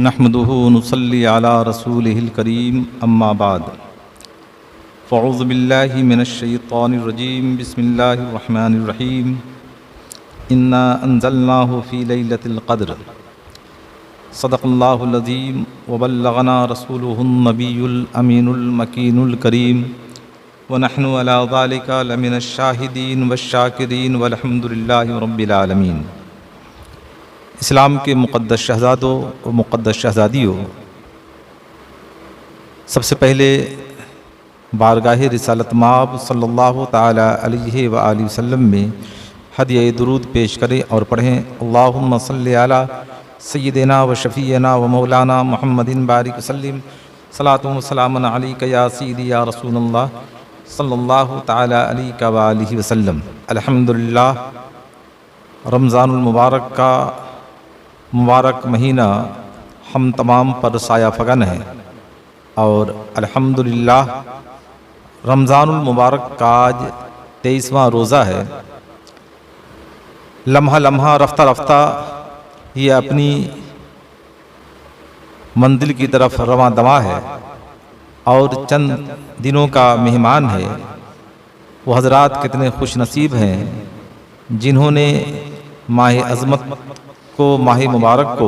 नहमदुहु व नुसल्ली अला रसूलिहिल करीम अम्मा बाद फ़अऊज़ु बिल्लाहि मिनश्शैतानिर रजीम बिस्मिल्लाहिर रहमानिर रहीम इन्ना अंज़लनाहु फ़ी लैलतिल क़द्र सदक़ल्लाहुल अज़ीम व बल्लगना रसूलुहुन नबियुल अमीनुल मकीनुल करीम व नहनु अला ज़ालिका लमिनश शाहिदीन वश्शाकिरीन वल्हम्दुलिल्लाहि रब्बिल आलमीन। इस्लाम के मुक़द्दस शहज़ादों और मुक़द्दस शहज़ादियों, सबसे पहले बारगाह रिसालत माब सल्लल्लाहु ताला अलैहि व आलिहि वसल्लम में हदिया दुरूद पेश करें और पढ़ें। अल्लाहुम्मा सल्लि अला सय्यिदिना व शफ़ीना व मौलाना मुहम्मदिन बारिक वसल्लिम सलातु व सलामुन अलैका या सय्यिदी या रसूलल्लाह सल्लल्लाहु ताला अलैहि व आलिहि वसल्लम। अल्हम्दुलिल्लाह, रमज़ानुल मुबारक का मुबारक महीना हम तमाम पर साया फ़गन है और अल्हम्दुलिल्लाह रमज़ानुल मुबारक का आज 23वां रोज़ा है। लम्हा लम्हा रफ्ता रफ्ता ये अपनी मंजिल की तरफ रवां दवा है और चंद दिनों का मेहमान है। वो हज़रात कितने खुश नसीब हैं जिन्होंने माह अज़मत को, माह मुबारक को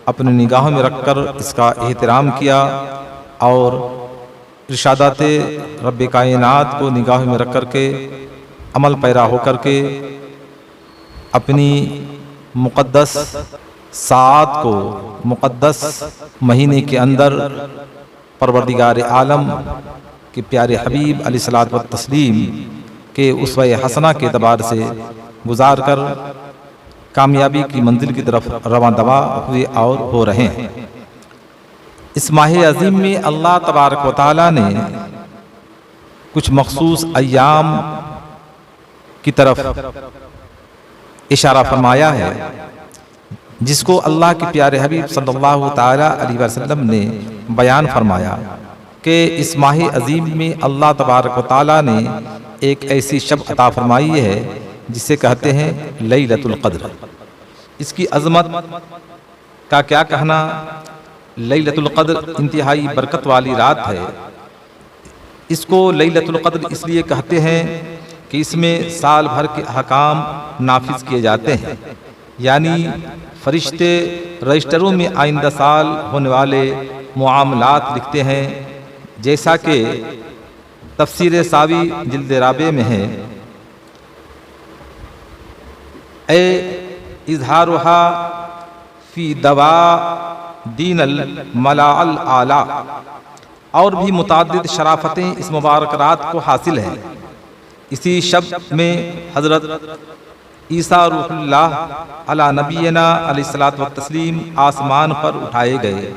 अपनी निगाहों में रखकर इसका एहतराम किया और इरशादात रब्ब कायनात को निगाहों में रख कर के अमल पैरा होकर के अपनी मुक़द्दस सात को मुक़द्दस महीने के अंदर परवरदिगार आलम के प्यारे हबीब अलैहिस्सलातु व तस्लीम के उसवा हसना के एतबार से गुजार कर कामयाबी की मंजिल की तरफ रवां दवा हुए और हो रहे हैं। इस माह अज़ीम में अल्लाह तबारक व तआला ने कुछ मखसूस अय्याम की तरफ इशारा फरमाया है जिसको अल्लाह के प्यारे हबीब सल्लल्लाहु ताला अलैहि वसल्लम ने बयान फरमाया कि इस माह अज़ीम में अल्लाह तबारक व तआला ने एक ऐसी शब अता फरमाई है जिसे कहते हैं लैलतुल क़द्र। इसकी अज़मत का क्या कहना। लैलतुल क़द्र इंतहाई बरकत वाली रात है। इसको लैलतुल क़द्र इसलिए कहते हैं कि इसमें साल भर के अहकाम नाफिज किए जाते हैं, यानी फरिश्ते रजिस्टरों में आइंदा साल होने वाले मुआमलात लिखते हैं, जैसा कि तफसीर सावी जिल्द राबे में है। ए इज़हारुहा फ़ी दवा दीनल मलाअल आला, और भी मुताद्दिद शराफतें इस मुबारक रात को हासिल हैं। इसी शब में हज़रत ईसा रूहुल्लाह अला नबीना अलैहिस्सलातु व तस्लीम आसमान पर उठाए गए।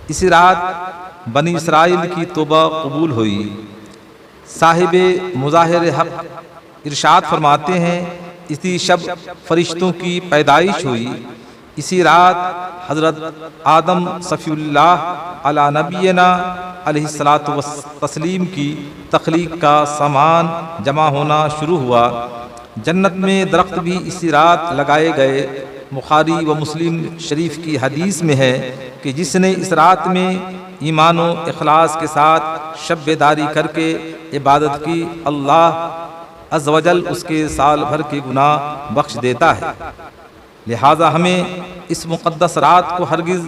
इसी रात बनी इसराइल की तौबा कबूल हुई। साहिबे मुज़ाहिर हक़ इरशाद फरमाते हैं, इसी शब फरिश्तों की पैदाइश हुई। इसी रात हज़रत आदम सफ़ीउल्लाह अला नबीना अलैहिस्सलातु व तस्लीम की तख्लीक का सामान जमा होना शुरू हुआ। जन्नत में दरख्त भी इसी रात लगाए गए। बुखारी व मुस्लिम शरीफ की हदीस में है कि जिसने इस रात में ईमान व इखलास के साथ शब बेदारी करके इबादत की, अल्लाह अज़्ज़ व जल उसके साल भर के गुनाह बख्श देता है। लिहाजा हमें इस मुक़द्दस रात को हरगिज़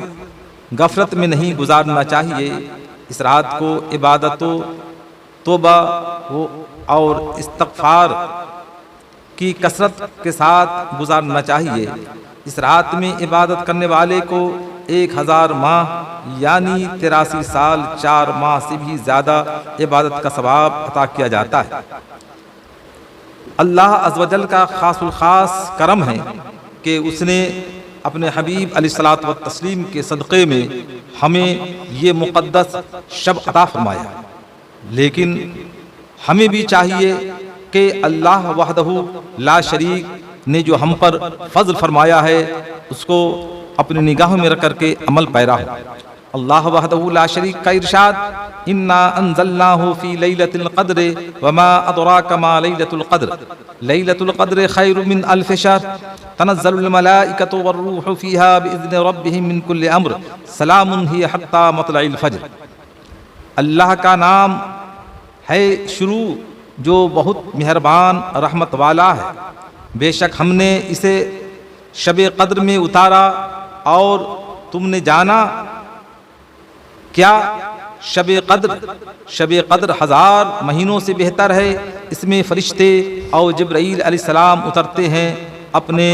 गफलत में नहीं गुजारना चाहिए। इस रात को इबादतों, तौबा और इस्तग़फ़ार की कसरत के साथ गुजारना चाहिए। इस रात में इबादत करने वाले को 1000 माह यानी 83 साल 4 माह से भी ज़्यादा इबादत का सवाब अता किया जाता है। अल्लाह अज़्ज़ व जल का ख़ासुल ख़ास करम है कि उसने अपने हबीब अलैहिस्सलातु व तस्लीम के सदक़े में हमें ये मुक़द्दस शब अता फरमाया। लेकिन हमें भी चाहिए कि अल्लाह वहदहू ला शरीक ने जो हम पर फ़ज़ल फरमाया है उसको अपनी निगाहों में रख करके अमल पैरा हो। अल्लाह वहदहु ला शरीक का इरशाद, इन्ना अंज़लनाहु फी लैलतिल क़द्र वमा अदराका मा लैलतुल क़द्र लैलतुल क़द्र खैरुम मिन अल्फ़ि शहर तनज़्ज़लुल मलाइकतु वर्रूहु फ़ीहा बिइज़्नि रब्बिहिम मिन कुल्लि अम्र सलामुन हिय हत्ता मतलइल फ़ज्र। अल्लाह का नाम है शुरू जो बहुत मेहरबान रहमत वाला है। बेशक हमने इसे शब क़द्र में उतारा और तुमने जाना क्या शब क़द्र 1000 महीनों से बेहतर है। इसमें फरिश्ते और जिब्राईल अलैहिस्सलाम उतरते हैं अपने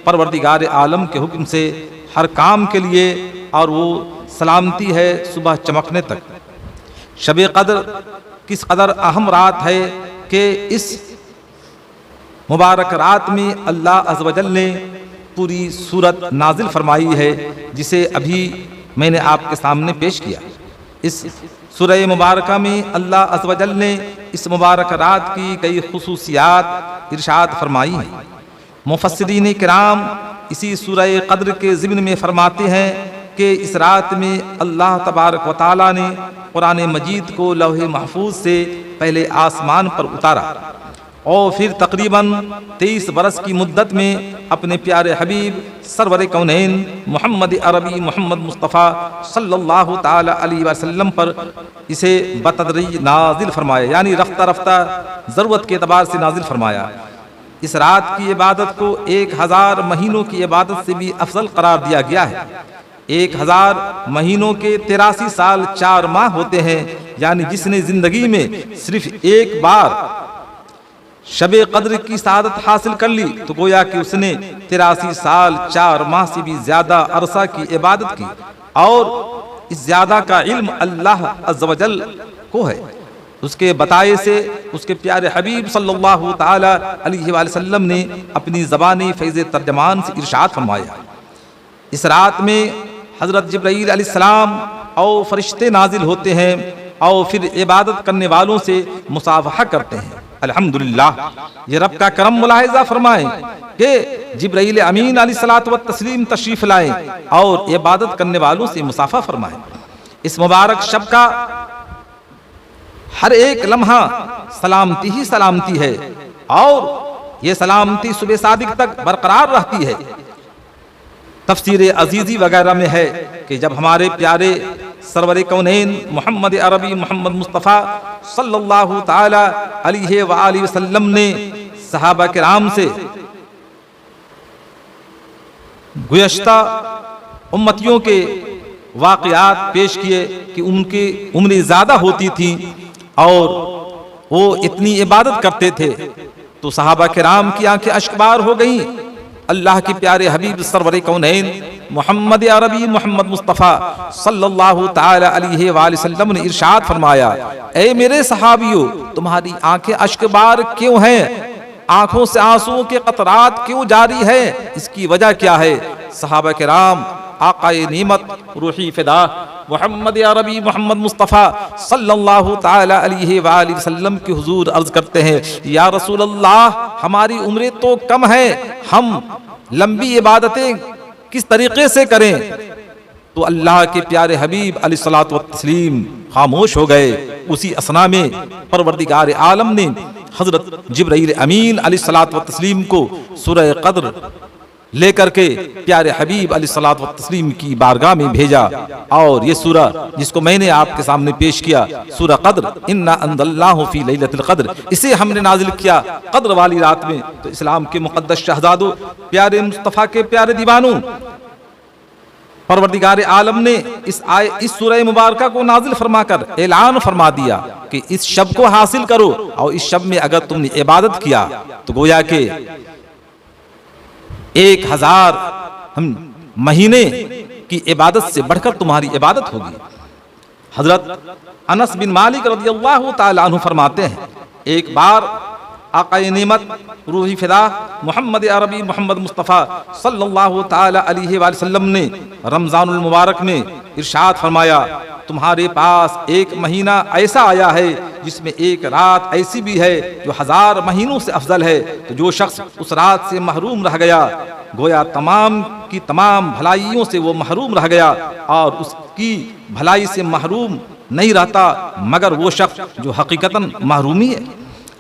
परवरदिगार आलम के हुक्म से हर काम के लिए, और वो सलामती है सुबह चमकने तक। शब क़द्र किस कदर अहम रात है कि इस मुबारक रात में अल्लाह अज़्ज़ व जल ने पूरी सूरत नाजिल फरमाई है, जिसे अभी मैंने आपके सामने पेश किया। इस सूरह मुबारका में अल्लाह अज़्ज़ व जल ने इस मुबारक रात की कई खुसूसियात इरशाद फरमाई हैं। मुफस्सिरीन किराम इसी सूरह क़द्र के ज़िम्न में फरमाते हैं कि इस रात में अल्लाह तबारक व तआला ने कुरान मजीद को लौहे महफूज से पहले आसमान पर उतारा और फिर तकरीबन 23 बरस की मुद्दत में अपने प्यारे हबीब सरवर कौनैन मोहम्मद अरबी मोहम्मद मुस्तफ़ा सल्लल्लाहु ताला अलैहि वसल्लम पर इसे बतदरीज नाजिल फरमाया, यानी रफ्ता रफ्ता ज़रूरत के एतबार से नाजिल फरमाया। इस रात की इबादत को 1000 महीनों की इबादत से भी अफजल करार दिया गया है। 1000 महीनों के 83 साल 4 माह होते हैं, यानी जिसने जिंदगी में सिर्फ एक बार शब क़द्र की सआदत हासिल कर ली तो गोया कि उसने 83 साल 4 माह से भी ज्यादा अरसा की इबादत की, और इस ज्यादा का इल्म अल्लाह अज़्ज़ व जल को है। उसके बताए से उसके प्यारे हबीब सल्लल्लाहु ताला अलैहि वसल्लम ने अपनी ज़बानी फैज़ तर्जमान से इरशाद फरमाया। इस रात में हज़रत जिब्राईल अलैहिस्सलाम और फरिश्ते नाजिल होते हैं और फिर इबादत करने वालों से मुसाफहा करते हैं। अल्हम्दुलिल्लाह, ये रब का करम मुलाहिज़ा फरमाएं कि जिब्राईल अमीन अलैहिस्सलातु व तस्लीम तशरीफ़ लाएं और इबादत करने वालों से मुसाफा फरमाएं। इस मुबारक शब का हर एक लम्हा सलामती ही सलामती है, और ये सलामती सुबह सादिक तक बरकरार रहती है। तफसीर अजीज़ी वगैरह में है कि जब हमारे प्यारे सरवर कौनैन मोहम्मद अरबी मोहम्मद मुस्तफ़ा सल्लल्लाहु ताला अलैहि वसल्लम ने सहाबा किराम से गुज़श्ता उम्मतियों के वाक़यात पेश किए कि उनकी उम्र ज़्यादा होती थी और वो इतनी इबादत करते थे, तो सहाबा किराम की आंखें अश्कबार हो गईं। अल्लाह के प्यारे हबीब सरवर कौनैन मोहम्मद अरबी मोहम्मद मुस्तफ़ा सल्लल्लाहु ताला अलैहि वसल्लम ने इरशाद फरमाया, ए मेरे सहाबियों, तुम्हारी आंखें अश्कबार क्यों हैं? आंखों से आंसुओं के कतरात क्यों जारी है? इसकी वजह क्या है? सहाबा किराम आकाए नीमत रूही फिदा मोहम्मद अरबी मोहम्मद मुस्तफ़ा सल्लल्लाहु ताला अलैहि वसल्लम के हुजूर अर्ज करते हैं, या रसूल अल्लाह, हमारी उम्रें तो कम है, हम लंबी इबादतें किस तरीके से करें? तो अल्लाह के प्यारे हबीब अलैहिस्सलातु वत्तस्लीम खामोश हो गए। उसी असना में परवरदिगार आलम ने हजरत जिब्राईल अमीन अलैहिस्सलातु वत्तस्लीम को सूरह क़द्र लेकर के प्यारे हबीब अलैहिस्सलातु वत्तस्लीम की बारगाह में भेजा, और ये सूरा जिसको मैंने आपके सामने पेश किया, सूरह क़द्र, इन्ना अंज़लनाहु फी लैलतिल क़द्र, इसे हमने नाजिल किया क़द्र वाली रात में। तो इस्लाम के मुक़द्दस शहज़ादों, प्यारे मुस्तफ़ा के प्यारे दीवानों, परवरदिगार आलम ने इस सूरह मुबारका को नाजिल फरमाकर ऐलान फरमा दिया कि इस शब को हासिल करो, और इस शब में अगर तुमने इबादत किया तो गोया के 1000 महीने की इबादत से बढ़कर तुम्हारी इबादत होगी। हजरत अनस बिन मालिक रज़ियल्लाहु ताला अन्हु फरमाते हैं, एक बार आक़ाए नेमत रूही फिदा मोहम्मद अरबी मोहम्मद मुस्तफ़ा सल्लल्लाहु ताला अलैहि वसल्लम ने रमज़ानुल मुबारक में इरशाद फरमाया, तुम्हारे पास एक महीना ऐसा आया है जिसमें एक रात ऐसी भी है जो 1000 महीनों से अफजल है। तो जो शख्स उस रात से महरूम रह गया गोया तमाम की तमाम भलाइयों से वो महरूम रह गया और उसकी भलाई से महरूम नहीं रहता मगर वो शख्स जो हकीकतन महरूमी है।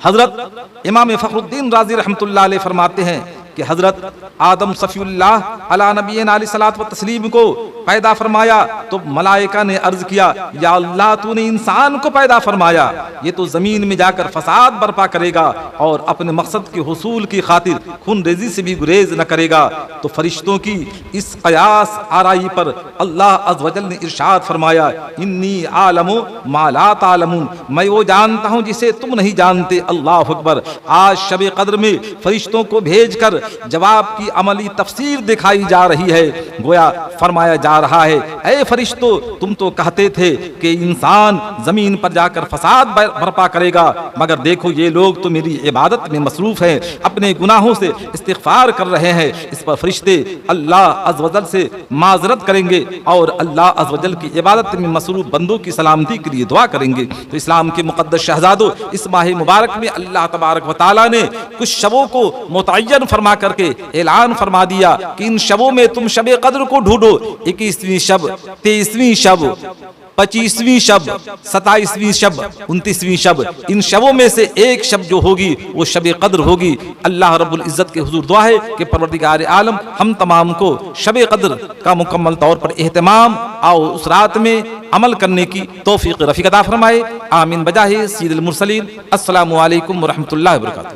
हजरत इमाम फखरुद्दीन राजी रहमतुल्लाह अलैह फरमाते हैं कि हजरत आदम सफ़ीउल्लाह अला नबीना अलैहि सलात व तस्लीम को पैदा फरमाया तो मलाइका ने अर्ज किया, या अल्लाह तूने इंसान को पैदा फरमाया, ये तो जमीन में जाकर फसाद बर्पा करेगा और अपने मकसद के हुसूल की खातिर खून रेजी से भी गुरेज न करेगा। तो फरिश्तों की इस कयास आराई पर अल्लाह अज़्ज़ व जल ने इरशाद फरमाया, इन्नी आलमु मा ला तालमून, मैं वो जानता हूँ जिसे तुम नहीं जानते। अल्लाह अकबर। आज शब कद्र में फरिश्तों को भेज कर जवाब की अमली तफसीर दिखाई जा रही है। गोया फरमाया जा रहा है, ऐ फरिश्तों तुम तो कहते थे कि इंसान जमीन पर जाकर फसाद बर्पा करेगा, मगर देखो ये लोग तो मेरी इबादत में मसरूफ हैं, अपने गुनाहों से इस्तिग़फ़ार कर रहे हैं। इस पर फरिश्ते अल्लाह अज़्ज़ व जल से माज़रत करेंगे और अल्लाह अज़्ज़ व जल की इबादत में मसरूफ बंदों की सलामती के लिए दुआ करेंगे। तो इस्लाम के मुक़द्दस शहज़ादों, इस माह मुबारक में अल्लाह तबारक व तआला ने कुछ शबों को मुतय्यन फरमा करके ऐलान फरमा दिया कि इन शबों में तुम शबे कद्र को ढूंढो। 21वीं शब, 23वीं शब, 25वीं शब, 27वीं शब, 29वीं शब, इन शबों में से एक शब जो होगी वो शब कद्र होगी। अल्लाह रब्बुल इज़्ज़त के हुजूर दुआ है कि परवरदिगार आलम हम तमाम को शब कद्र का मुकम्मल तौर पर एहतमाम और उस रात में अमल करने की तौफीक रफ़ीक अता फरमाए। आमीन बजाहे सय्यिदुल मुरसलीन। अस्सलामु अलैकुम व रहमतुल्लाहि व बरकातुहू।